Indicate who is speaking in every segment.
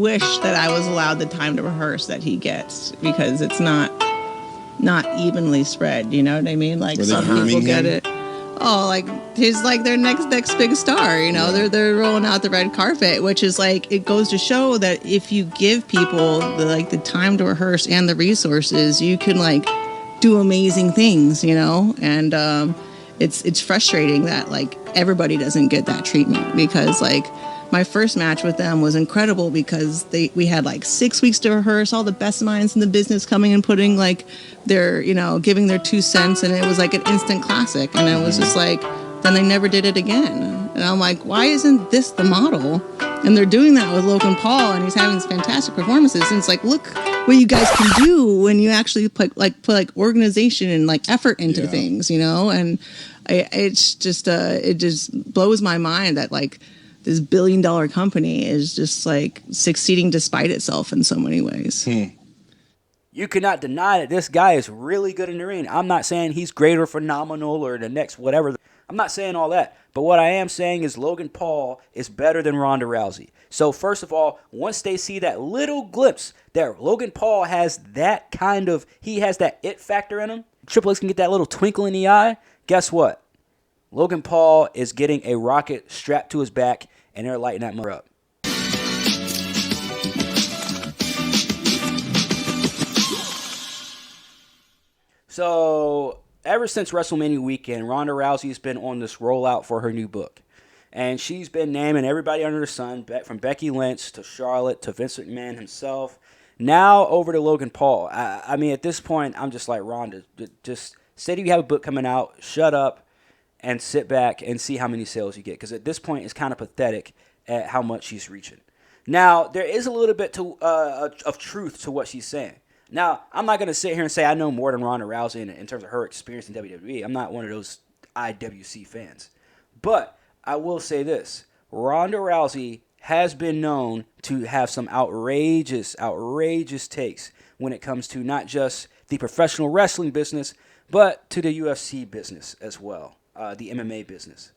Speaker 1: wish that I was allowed the time to rehearse that he gets, because it's not evenly spread. You know what I mean? Like, some people get it. Oh, like he's like their next big star. You know, they're rolling out the red carpet, which is like, it goes to show that if you give people the time to rehearse and the resources, you can like do amazing things. You know, and it's frustrating that like everybody doesn't get that treatment, because like my first match with them was incredible because we had like 6 weeks to rehearse, all the best minds in the business coming and putting like their, giving their 2 cents, and it was like an instant classic. And it was just like, then they never did it again. And I'm like, why isn't this the model? And they're doing that with Logan Paul, and he's having these fantastic performances. And it's like, look what you guys can do when you actually put organization and like effort into things, And it's just it just blows my mind that like this $1 billion company is just like succeeding despite itself in so many ways.
Speaker 2: You cannot deny that this guy is really good in the ring. I'm not saying he's great or phenomenal or the next whatever. I'm not saying all that. But what I am saying is Logan Paul is better than Ronda Rousey. So first of all, once they see that little glimpse that Logan Paul has that he has that it factor in him, Triple H can get that little twinkle in the eye, guess what? Logan Paul is getting a rocket strapped to his back, and they're lighting that mother up. So, ever since WrestleMania weekend, Ronda Rousey's been on this rollout for her new book. And she's been naming everybody under the sun, from Becky Lynch to Charlotte to Vince McMahon himself. Now over to Logan Paul. I mean, at this point, I'm just like, Ronda, just say you have a book coming out, shut up, and sit back and see how many sales you get. Because at this point, it's kind of pathetic at how much she's reaching. Now, there is a little bit of truth to what she's saying. Now, I'm not going to sit here and say I know more than Ronda Rousey in terms of her experience in WWE. I'm not one of those IWC fans. But I will say this. Ronda Rousey has been known to have some outrageous takes when it comes to not just the professional wrestling business, but to the UFC business as well. The MMA business.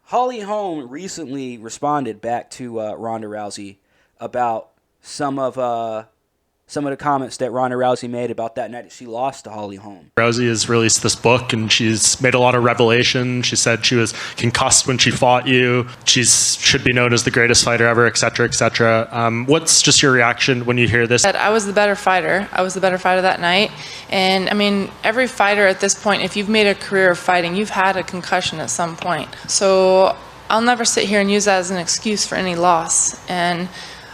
Speaker 2: Holm recently responded back to Ronda Rousey about some of the comments that Ronda Rousey made about that night that she lost to Holm.
Speaker 3: Rousey has released this book, and she's made a lot of revelation. She said she was concussed when she fought you. She should be known as the greatest fighter ever, et cetera, et cetera. What's just your reaction when you hear this?
Speaker 4: I was the better fighter. I was the better fighter that night. And, I mean, every fighter at this point, if you've made a career of fighting, you've had a concussion at some point. So I'll never sit here and use that as an excuse for any loss. And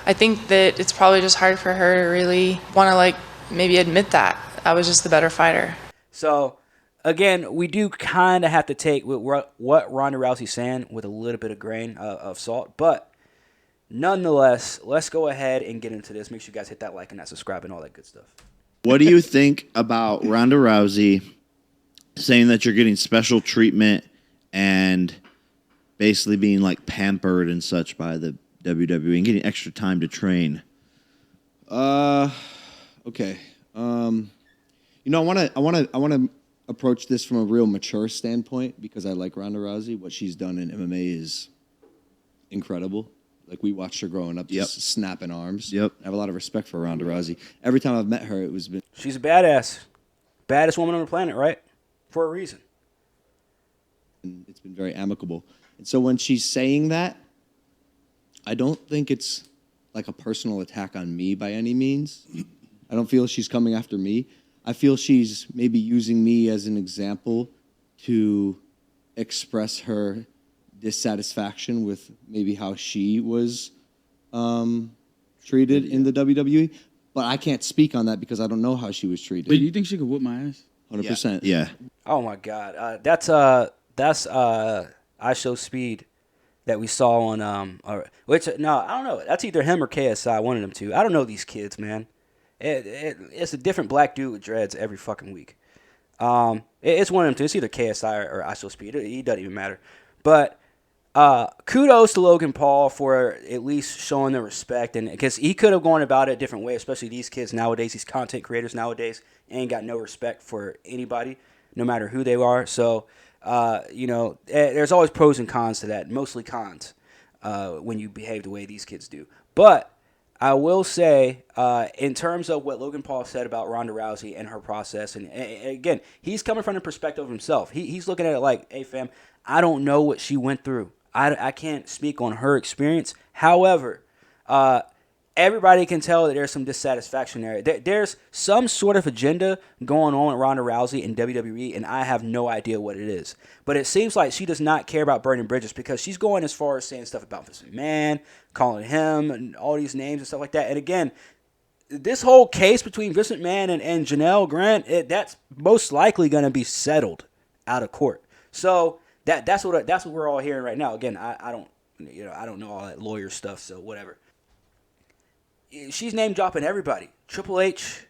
Speaker 4: I think that it's probably just hard for her to really want to maybe admit that I was just the better fighter.
Speaker 2: So, again, we do kind of have to take what Ronda Rousey's saying with a little bit of grain of salt. But nonetheless, let's go ahead and get into this. Make sure you guys hit that like and that subscribe and all that good stuff.
Speaker 5: What do you think about Ronda Rousey saying that you're getting special treatment and basically being like pampered and such by the WWE and getting extra time to train?
Speaker 6: Okay. I want to approach this from a real mature standpoint because I like Ronda Rousey. What she's done in MMA is incredible. Like, we watched her growing up, just snapping arms.
Speaker 5: Yep.
Speaker 6: I have a lot of respect for Ronda Rousey. Every time I've met her,
Speaker 2: she's a badass. Baddest woman on the planet, right? For a reason.
Speaker 6: It's been very amicable. And so when she's saying that, I don't think it's like a personal attack on me by any means. I don't feel she's coming after me. I feel she's maybe using me as an example to express her dissatisfaction with maybe how she was treated in the WWE. But I can't speak on that because I don't know how she was treated.
Speaker 7: But do you think she could whoop my ass?
Speaker 6: 100%.
Speaker 5: Yeah.
Speaker 2: Oh my God, that's I Show Speed that we saw on I don't know. That's either him or KSI, one of them two. I don't know these kids, man. It's a different black dude with dreads every fucking week. It's one of them two. It's either KSI or I Show Speed. It doesn't even matter. But kudos to Logan Paul for at least showing the respect, and because he could have gone about it a different way, especially these kids nowadays, these content creators nowadays, ain't got no respect for anybody, no matter who they are. So, there's always pros and cons to that, mostly cons when you behave the way these kids do. But I will say, in terms of what Logan Paul said about Ronda Rousey and her process, and again, he's coming from the perspective of himself. He's looking at it like, hey, fam, I don't know what she went through. I can't speak on her experience. However, everybody can tell that there's some dissatisfaction there. There's some sort of agenda going on with Ronda Rousey in WWE, and I have no idea what it is. But it seems like she does not care about burning bridges because she's going as far as saying stuff about Vince McMahon, calling him and all these names and stuff like that. And again, this whole case between Vince McMahon and Janelle Grant, that's most likely going to be settled out of court. So that's what we're all hearing right now. Again, I don't know all that lawyer stuff, so whatever. She's name dropping everybody. Triple H,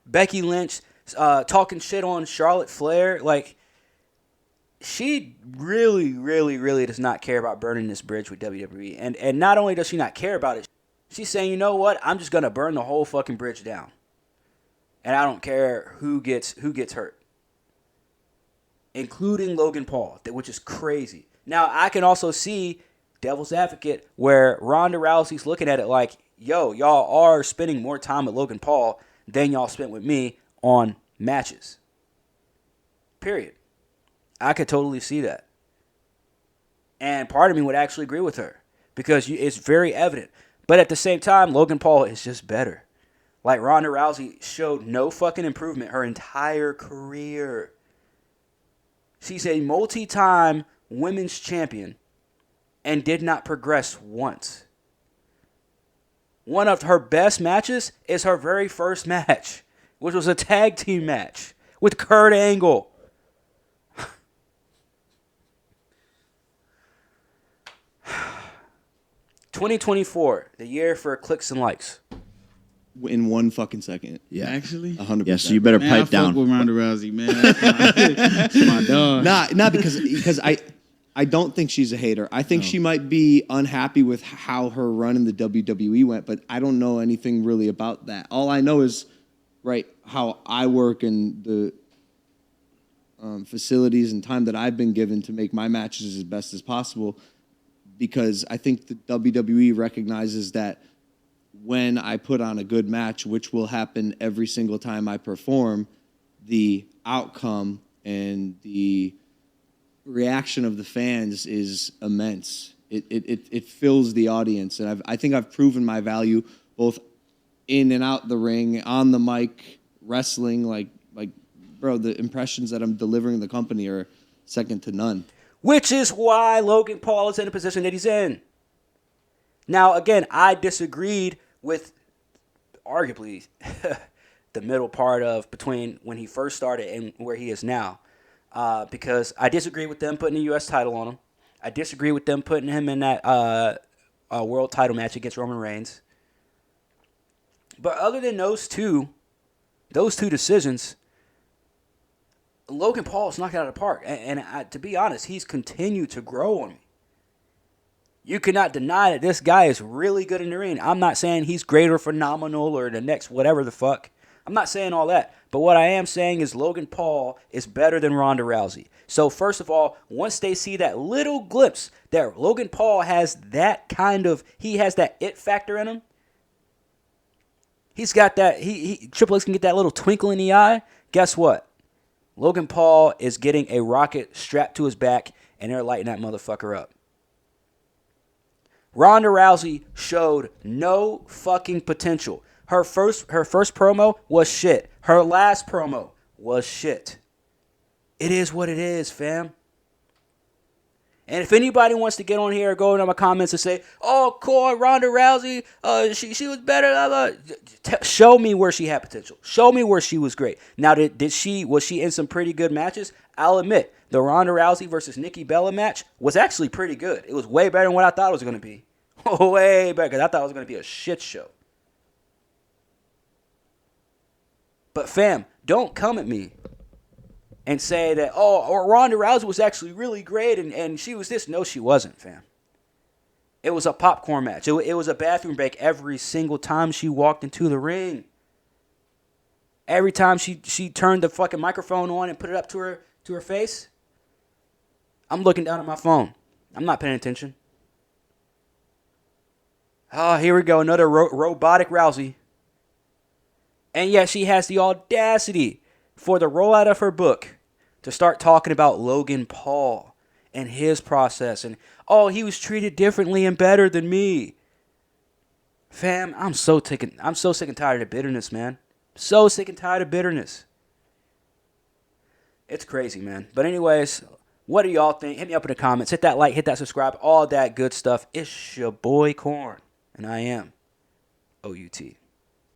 Speaker 2: Becky Lynch, talking shit on Charlotte Flair. Like, she really, really, really does not care about burning this bridge with WWE. And not only does she not care about it, she's saying, you know what? I'm just gonna burn the whole fucking bridge down. And I don't care who gets hurt. Including Logan Paul, which is crazy. Now, I can also see devil's advocate where Ronda Rousey's looking at it like, yo, y'all are spending more time with Logan Paul than y'all spent with me on matches. Period. I could totally see that. And part of me would actually agree with her because it's very evident. But at the same time, Logan Paul is just better. Like, Ronda Rousey showed no fucking improvement her entire career. She's a multi-time women's champion and did not progress once. One of her best matches is her very first match, which was a tag team match with Kurt Angle. 2024, the year for clicks and likes.
Speaker 6: In 1 fucking second.
Speaker 5: Yeah.
Speaker 7: Actually?
Speaker 6: 100%.
Speaker 5: Yeah, so you better pipe down.
Speaker 7: I fuck with Ronda Rousey, man. That's my dog.
Speaker 6: Nah, because I don't think she's a hater. I think she might be unhappy with how her run in the WWE went, but I don't know anything really about that. All I know is, right, how I work and the facilities and time that I've been given to make my matches as best as possible, because I think the WWE recognizes that when I put on a good match, which will happen every single time I perform, the outcome and the reaction of the fans is immense. It fills the audience, and I think I've proven my value both in and out the ring, on the mic, wrestling. Like bro, the impressions that I'm delivering the company are second to none.
Speaker 2: Which is why Logan Paul is in the position that he's in. Now, again, I disagreed with arguably the middle part of between when he first started and where he is now. Because I disagree with them putting a U.S. title on him. I disagree with them putting him in that world title match against Roman Reigns. But other than those two decisions, Logan Paul's knocked it out of the park. And to be honest, he's continued to grow on me. You cannot deny that this guy is really good in the ring. I'm not saying he's great or phenomenal or the next whatever the fuck. I'm not saying all that. But what I am saying is Logan Paul is better than Ronda Rousey. So first of all, once they see that little glimpse that Logan Paul has that he has that it factor in him. He's got that, Triple H can get that little twinkle in the eye. Guess what? Logan Paul is getting a rocket strapped to his back, and they're lighting that motherfucker up. Ronda Rousey showed no fucking potential. Her first promo was shit. Her last promo was shit. It is what it is, fam. And if anybody wants to get on here or go into my comments and say, "Oh, Core, Ronda Rousey, she was better," blah, blah. Show me where she had potential. Show me where she was great. Now, was she in some pretty good matches? I'll admit, the Ronda Rousey versus Nikki Bella match was actually pretty good. It was way better than what I thought it was going to be. Way better, because I thought it was going to be a shit show. But fam, don't come at me and say that, or Ronda Rousey was actually really great and she was this. No, she wasn't, fam. It was a popcorn match. It was a bathroom break every single time she walked into the ring. Every time she turned the fucking microphone on and put it up to her face, I'm looking down at my phone. I'm not paying attention. Oh, here we go. Another robotic Rousey. And yet she has the audacity for the rollout of her book to start talking about Logan Paul and his process. And, oh, he was treated differently and better than me. Fam, I'm so sick and tired of bitterness, man. So sick and tired of bitterness. It's crazy, man. But anyways, what do y'all think? Hit me up in the comments. Hit that like, hit that subscribe, all that good stuff. It's your boy Corn, and I am OUT.